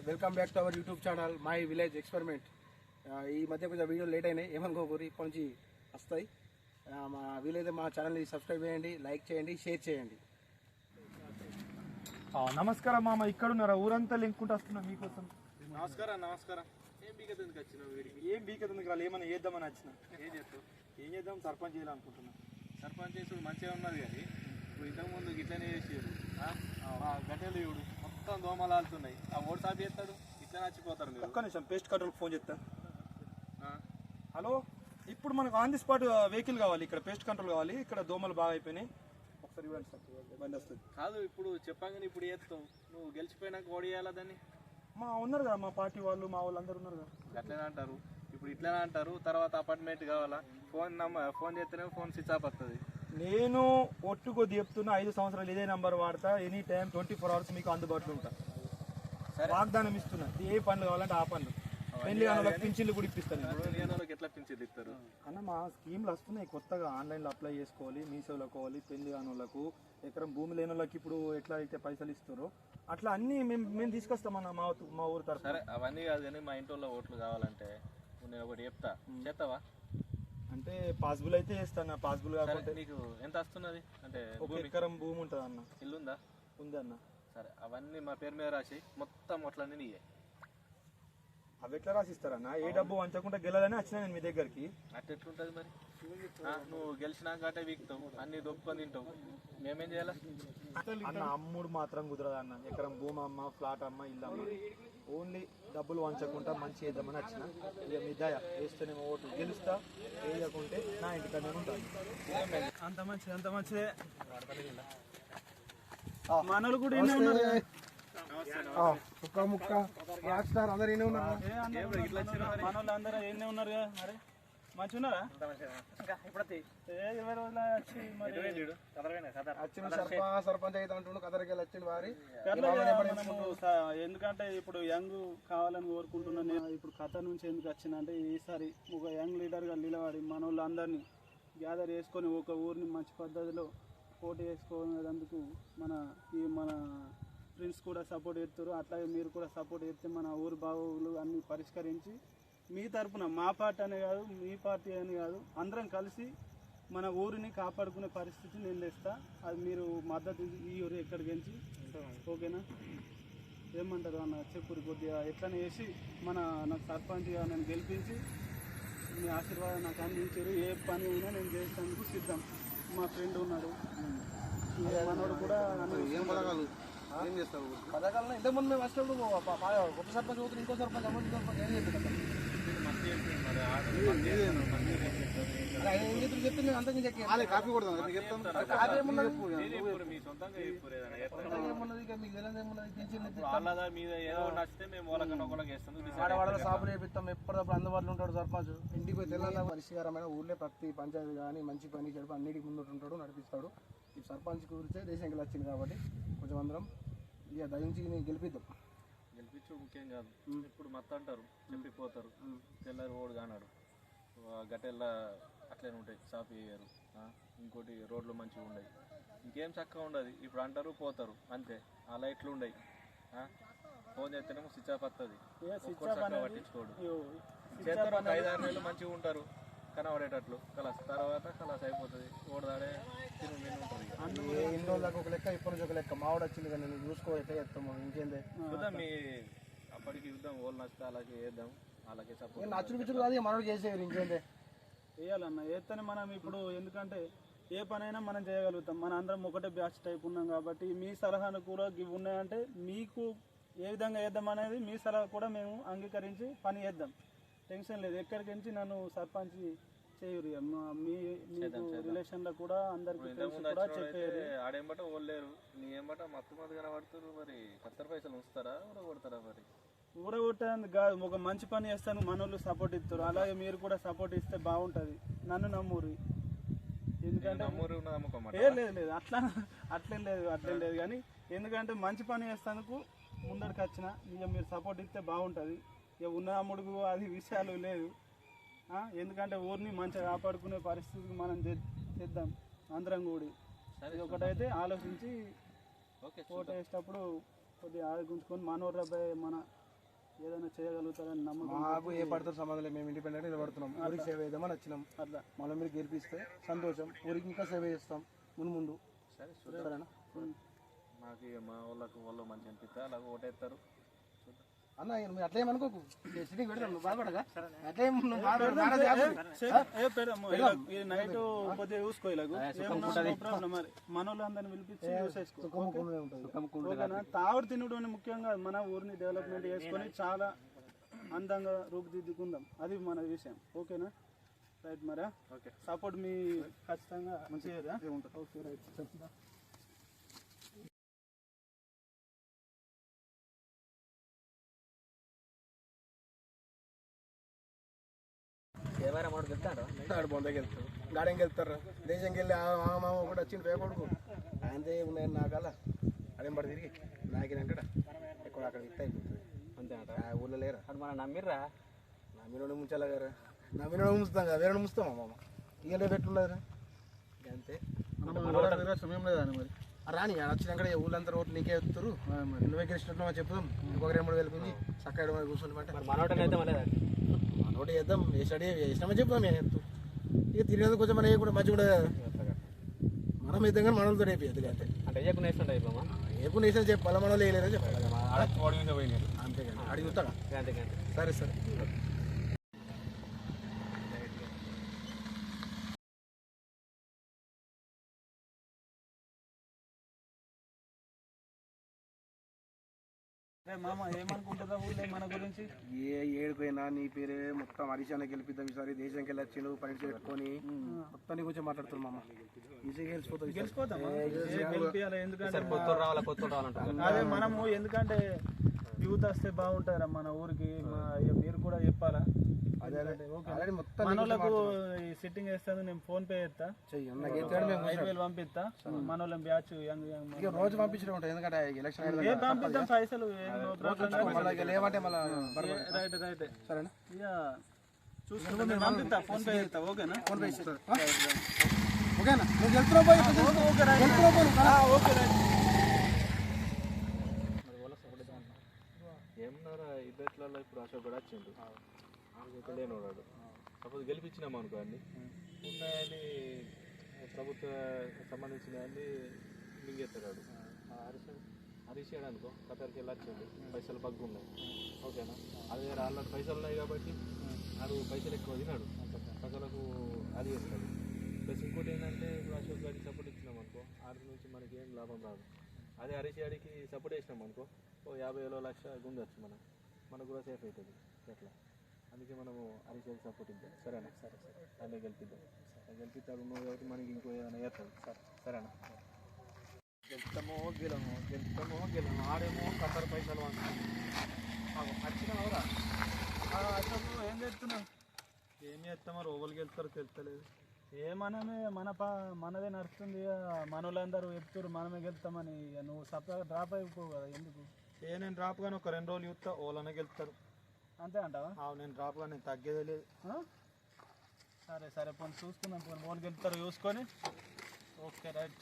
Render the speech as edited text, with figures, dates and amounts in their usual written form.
Welcome back to our YouTube channel my village experiment. ఈ మధ్య కొంచెం వీడియోలు లేట్ అయినాయి, ఏమనుకోకూరి ఇప్పటి నుంచి వస్తాయి. మా వీలైతే మా ఛానల్ని సబ్స్క్రైబ్ చేయండి, లైక్ చేయండి, షేర్ చేయండి. నమస్కారం మామ, ఇక్కడ ఉన్నారా? ఊరంతా లింక్కుంటూ వస్తున్నా మీకోసం. నమస్కారం. ఏం బీకత ఎందుకు వచ్చినావు వీడికి? ఏం బీకత ఎందుకు రాలి, ఏమైనా చేద్దామని వచ్చిన. ఏం చేస్తావు? ఏం చేద్దాం, సర్పంచ్ చేయాలనుకుంటున్నా. సర్పంచ్ చేసుడు మంచిగా ఉన్నది కానీ ఇప్పుడు ఇంతకుముందు గిట్లనే చేసారు. గట్టెలు చూడు మొత్తం దోమలు ఆడుతున్నాయి. ఆ ఓటు సాపి చేస్తాడు, ఇట్లా నచ్చిపోతారు మీరు. ఒక్క నిమిషం పేస్ట్ కంట్రోల్ ఫోన్ చేస్తా. హలో, ఇప్పుడు మనకు ఆన్ ది స్పాట్ వెహికల్ కావాలి, ఇక్కడ పేస్ట్ కంట్రోల్ కావాలి. ఇక్కడ దోమలు బాగా అయిపోయినాయి. ఒకసారి బండి వస్తుంది కాదు, ఇప్పుడు చెప్పగానే ఇప్పుడు చేస్తావు. నువ్వు గెలిచిపోయినాక ఓడియాలా దాన్ని? మా ఉన్నారు కదా మా పార్టీ వాళ్ళు, మా వాళ్ళు అందరు ఉన్నారు కదా. అట్లనే అంటారు, ఇప్పుడు ఇట్లనే అంటారు. తర్వాత అపార్ట్మెంట్ కావాలా? ఫోన్ చేస్తేనే ఫోన్ స్విచ్ ఆఫ్ వస్తుంది. నేను ఒట్టుకొద్ది చెప్తున్నా, 5 సంవత్సరాలు ఇదే నంబర్ వాడతా. ఎనీ టైం 24 hours మీకు అందుబాటులో ఉంటా. వాగ్దానం ఇస్తున్నా, ఏ పనులు కావాలంటే ఆ పనులు. పెళ్లి వాళ్ళకి పింఛన్లు కూడా ఇప్పిస్తాను. ఎట్లా పింఛన్లు ఇస్తారు అన్న? మా స్కీమ్లు వస్తున్నాయి కొత్తగా, ఆన్లైన్లో అప్లై చేసుకోవాలి. మీషోలో కావాలి. పెళ్లి కాని వాళ్ళకు, ఎకరం భూమి లేని వాళ్ళకి ఇప్పుడు ఎట్లా అయితే పైసలు ఇస్తారో అట్లా అన్ని మేము తీసుకొస్తామన్న మా ఊరు తరఫున. సరే, అవన్నీ కాదు కానీ మా ఇంట్లో ఓట్లు కావాలంటే నేను ఒకటి చెప్తా, చేస్తావా? అంటే పాసిబుల్ అయితే చేస్తాను. పాసిబుల్ కాకపోతే నీకు ఎంత వస్తున్నది? అంటే ఒక ఎకరం భూమి ఉంటుంది అన్న. ఇల్లు ఉందా? ఉంది అన్న. సరే, అవన్నీ మా పేరు మీద రాసి మొత్తం ఓట్లన్నీ నీయే. అవి ఎట్లా రాసిస్తారన్న? ఏ డబ్బు వంచకుండా గెలాలని వచ్చినా నేను మీ దగ్గరికి. అట్లా ఎట్లుంటది మరి? నువ్వు గెలిచినాక అంటే వీక్తావు, అన్ని దొప్పుకొని తింటావు. మేమేం చేయాలి అన్న? అమ్ముడు మాత్రం కుదరదు అన్న. ఎకరం భూమి అమ్మ, ఫ్లాట్ అమ్మ, ఇల్లు అమ్మ. ఓన్లీ డబ్బులు వంచకుండా మంచి చేద్దామని వచ్చిన. ఇక మీ దయ వేస్తేనేమో ఓటు గెలుస్తా, వేయకుంటే నా ఇంటికి నేను ఉంటాను. అంత మంచిది, అంత మంచిదే. మనోళ్ళు కూడా ముక్క రాక్ స్టార్ అందరు ఎన్ని ఉన్నారు? మనోళ్ళు అందరూ ఎన్ని ఉన్నారు కదా. అరే మంచిగా ఉన్నారా? 20 రోజులు వచ్చి మరి సర్పంచ్ అయితే అంటుండు, కదరికి వచ్చింది వారి. ఎందుకంటే ఇప్పుడు యంగ్ కావాలని కోరుకుంటున్నాను నేను. ఇప్పుడు కథ నుంచి ఎందుకు వచ్చిన అంటే, ఈసారి ఒక యంగ్ లీడర్గా నిలబడి మన వాళ్ళందరినీ గ్యాదర్ చేసుకొని ఒక ఊరిని మంచి పద్ధతిలో పోటీ చేసుకునేందుకు మన ఫ్రెండ్స్ కూడా సపోర్ట్ చేస్తారు. అట్లాగే మీరు కూడా సపోర్ట్ చేస్తే మన ఊరు బావులు అన్ని పరిష్కరించి మీ తరఫున, మా పార్టీ అనే కాదు, మీ పార్టీ అని కాదు, అందరం కలిసి మన ఊరిని కాపాడుకునే పరిస్థితి నేను తెస్తా. అది మీరు మద్దతు ఈ ఊరు ఎక్కడికి గెలిచి, ఓకేనా? ఏమంటారు అన్న? చెప్పురు కొద్దిగా ఎట్లనే వేసి నాకు సర్పంచ్గా నేను గెలిపించి మీ ఆశీర్వాదం నాకు అందించారు. ఏ పని అయినా నేను చేసేందుకు సిద్ధం. మా ఫ్రెండ్ ఉన్నాడు, మనోడు కూడా. ఏం చేస్తారు పథకాలను? ఇంతకుముందు మేము వచ్చినప్పుడు కొత్త సర్పంచ్ పోతుంది, ఇంకో సర్పంచ్ అమౌంట్ సర్పంచ్ ఏం చెప్పింది? చెప్తే మేము అంతకు కాపీ కొడతాం. ఆడవాళ్ళ సాపులు వేపిస్తాం, ఎప్పటికప్పుడు అందుబాటులో ఉంటాడు సర్పంచ్. ఇంటికి పోయి తెలంగాణ పరిష్కారమైన ఊళ్ళో ప్రతి పంచాయతీ కానీ మంచి పని చెడు అన్నిటికి ముందు ఉంటాడు, నడిపిస్తాడు. ఈ సర్పంచ్ గురించే దేశంకి వచ్చింది కాబట్టి కొంచెం అందరం ఇక దయించి గెలిపిద్దాం. గెలిపించు ముఖ్యం కాదు. ఇప్పుడు మత్తు అంటారు, చెప్పిపోతారు. తెల్లారి ఓడు కానాడు, గట్టెల్లా అట్లనే ఉంటాయి, సాఫ్ చేయరు. ఇంకోటి రోడ్లు మంచిగా ఉండవు, ఇంకేం చక్కగా ఉండదు. ఇప్పుడు అంటారు, పోతారు, అంతే. ఆ లైట్లు ఉండవు. ఫోన్ చేస్తేనేమో స్విచ్ ఆఫ్ వస్తుంది, పట్టించుకోడు. చేస్తారు, 5-6 నెలలు మంచిగా ఉంటారు కనబడేటట్లు. తర్వాత కలాస్ అయిపోతుంది. ఓడదాడే తిను మీద ఉంటుంది. ఎన్ని రోజులు దాకా ఒక లెక్క, ఇప్పటి నుంచి ఒక లెక్క. మావిడ వచ్చింది కానీ నేను చూసుకో ఎట్లా చేస్తాము. ఇంకేందే చూద్దాం, మీ అప్పటికి చూద్దాం. ఓళ్ళు నచ్చితే అలాగే వేద్దాం, అలాగే సపోర్ట్. నచ్చుడు పిచ్చుడు కాదు, మనోడు చేసేవారు. ఇంకేందే వేయాలన్న, వేస్తేనే మనం ఇప్పుడు. ఎందుకంటే ఏ పనైనా మనం చేయగలుగుతాం. మన అందరం ఒకటే బ్యాచ్ టైప్ ఉన్నాం కాబట్టి మీ సలహాలు కూడా ఇవి ఉన్నాయంటే మీకు ఏ విధంగా వేద్దాం అనేది మీ సలహా కూడా మేము అంగీకరించి పని చేద్దాం. టెన్షన్ లేదు. ఎక్కడికి నుంచి నన్ను సర్పంచ్ చేయరు. మీ రిలేషన్లో కూడా అందరికి కూడా చెప్పేది. ఆడేంబట ఓళ్ళేరు, నీ ఏమంట మత్తు కనబడుతున్నారు. మరి 70 పైసలు ఉంచుతారా, ఊరగొడతారా? మరి ఊరగొట్టేందుకు కాదు, ఒక మంచి పని చేస్తాను, మనోళ్ళు సపోర్ట్ ఇస్తారు. అలాగే మీరు కూడా సపోర్ట్ ఇస్తే బాగుంటుంది. నన్ను నమ్మూరి. ఎందుకంటే లేదు అట్లేం లేదు కానీ ఎందుకంటే మంచి పని చేస్తానికి ముందడికి వచ్చిన ఇక మీరు సపోర్ట్ ఇస్తే బాగుంటుంది. ఇక ఉన్న అమ్ముడుకు అది విషయాలు లేదు. ఎందుకంటే ఊరిని మంచిగా కాపాడుకునే పరిస్థితికి మనం చేద్దాం అందరం కూడి. ఒకటైతే ఆలోచించి ఓటు వేసేటప్పుడు కొద్దిగా ఆలోచించుకొని మనోర్రాబాయ్ మన ఏదైనా చేయగలుగుతారని నమ్మకం మాకు ఏ పడతారు సంబంధం లేదు, మేము ఇండిపెండెంట్ నిలబడుతున్నాం, ఊరికి సేవ చేద్దామని వచ్చినాం. అట్లా మళ్ళీ మీరు గెలిపిస్తే సంతోషం, ఊరికి ఇంకా సేవ చేస్తాం ముందు. సరేనా మాకు ఇక మా వాళ్ళు మంచి అనిపిస్తే అలాగ ఓటేస్తారు. అన్న మీరు అట్లా ఏమనుకోకు, సిటీకి పెడతాం, నువ్వు బాధపడగా అట్లా నైట్ కొద్దిగా చూసుకో ఇలాగ ప్రాబ్లం మరి మన వాళ్ళందరినీ పిలిపించి చూసేసుకో ఓకేనా. తాగుడు తినడం అని ముఖ్యంగా మన ఊరిని డెవలప్మెంట్ చేసుకొని చాలా అందంగా రూపుదిద్దుకుందాం, అది మన విషయం. ఓకేనా రైట్ మరా. ఓకే సపోర్ట్ మీ ఖచ్చితంగా మంచిగా ఉంటుంది. Okay right. బొందకి వెళ్తారు, గార్డెన్కి వెళ్తారు, దేశంకి వెళ్ళి మామ ఒకటి వచ్చింది పేపడుకు అంతే ఉన్నాయి నాకల్లా అదేం పడి తిరిగి నాకినాక ఎక్కువ అక్కడ ఇస్తే అయిపోతుంది అంతే అంట. ఊళ్ళో లేరా అది మనం నమ్మిర్రా, నమ్మినోడు ముంచాలా గారు, నమ్మినోడు ముంచుతాం కదా, వేరే ముంచుతామా మామ, ఇక రేపు ఎట్లున్నదిరా అంతే. సమయం లేదా మరి రాని వచ్చినాక ఊళ్ళంతా రోడ్లు నీకే ఎత్తురు, నువ్వే గెలిచినట్టు చెప్తాం, ఇంకొక 2-3 వేలు గుంజి చక్కగా కూర్చుంటే మనోటి చేద్దాం, స్టడీ చేసినామని చెప్తాం. నేను ఎత్తు ఇక తిరిగేది కొంచెం మన కూడా మంచిగా కూడా మనం ఇద్దాం కానీ మనలతో రేపు ఎద్దు అంటే ఏపు నేసిన చెప్పాలి, మనలో వేయలేరని చెప్పాలి అంతే కానీ అడిగి చూస్తాడా. సరే సరే మామ ఏమనుకుంటుందా ఊళ్ళో మన గురించి? ఏడిపోయినా నీ పేరే మొత్తం హరిశాన గెలిపిద్దాం ఈసారి, దేశంకి వెళ్ళి వచ్చిండు పని పెట్టుకొని మొత్తం గురించి మాట్లాడుతున్నాం మామ. ఈజీగా గెలిచిపోతాం ఎందుకంటే అదే మనము ఎందుకంటే యూత్ వస్తే బాగుంటారా మన ఊరికి, మీరు కూడా చెప్పాలా. మన వాళ్ళకు సిట్టింగ్ వేస్తాను, నేను ఫోన్ పే చేస్తా, 5,000 పంపిస్తా, మన వాళ్ళని బ్యాచ్ రోజు పంపించడం ఉంటుంది ఎందుకంటే ఎలక్షన్ పంపిద్దాం పైసలు లేవంటే మళ్ళీ రైట్ రైట్ సరేనా. ఇక చూసుకుంటా నేను పంపిస్తా, ఫోన్ పే చేస్తా. ఓకేనా ఫోన్ పే చేస్తా. ఓకేనా నువ్వు వెళ్తున్నావు ఓకే రైట్. ఏమన్నారా ఇద్దట్లలో ఇప్పుడు అశోక్ కూడా వచ్చిండు, లేనివాడు సపోజ్ గెలిపించినాము అనుకో అన్ని ఉన్నాయని ప్రభుత్వ సంబంధించిన అన్ని మింగేస్తాడు. హరీష్ అనుకో ఖతర్కి వెళ్ళి వచ్చిండు, పైసలు బగ్గున్నాయి ఓకేనా. అదే ఆల్రెడీ పైసలు ఉన్నాయి కాబట్టి ఆడు పైసలు ఎక్కువ తినాడు, ప్రజలకు అది చేస్తాడు. ప్లస్ ఇంకోటి ఏంటంటే ఇప్పుడు అశోక్ గారికి సపోర్ట్ ఇచ్చినాం అనుకో, ఆడి నుంచి మనకి ఏం లాభం రాదు. అదే హరీష్ గారికి సపోర్ట్ చేసినాం అనుకో, 50,000 1,00,000 గుంజొచ్చు మనకు కూడా సేఫ్ అవుతుంది అట్లా. అందుకే మనము హరీష్ గారికి సపోర్ట్ ఇద్దాం సరేనా. సరే అన్నీ గెలిపిద్దాం, గెలిపిస్తాడు నువ్వు కాబట్టి మనకి ఇంకో ఏమైనా చేస్తాడు సరేనా. గెలుస్తామో గెలము ఆడేమో ఖతర్ పైసలు వచ్చినావురా. అసలు ఏం చేస్తున్నావు? ఏం చేస్తామో రోగులు గెలుస్తారో తెలుస్తలేదు. మనమే మనదే నడుస్తుంది, మన వాళ్ళందరూ చెప్తారు మనమే గెలుస్తామని. నువ్వు సపరేట్ డ్రాప్ అయిపో కదా ఎందుకు? నేను డ్రాప్ కానీ ఒక 2 రోజులు చూస్తా, ఓలనే గెలుస్తారు అంతే అంటావా? నేను డ్రాప్ కానీ నేను తగ్గేదే లేదు. సరే సరే పోనీ చూసుకుందాం, పోనీ వాళ్ళు గెలుతారు చూసుకొని. Okay right.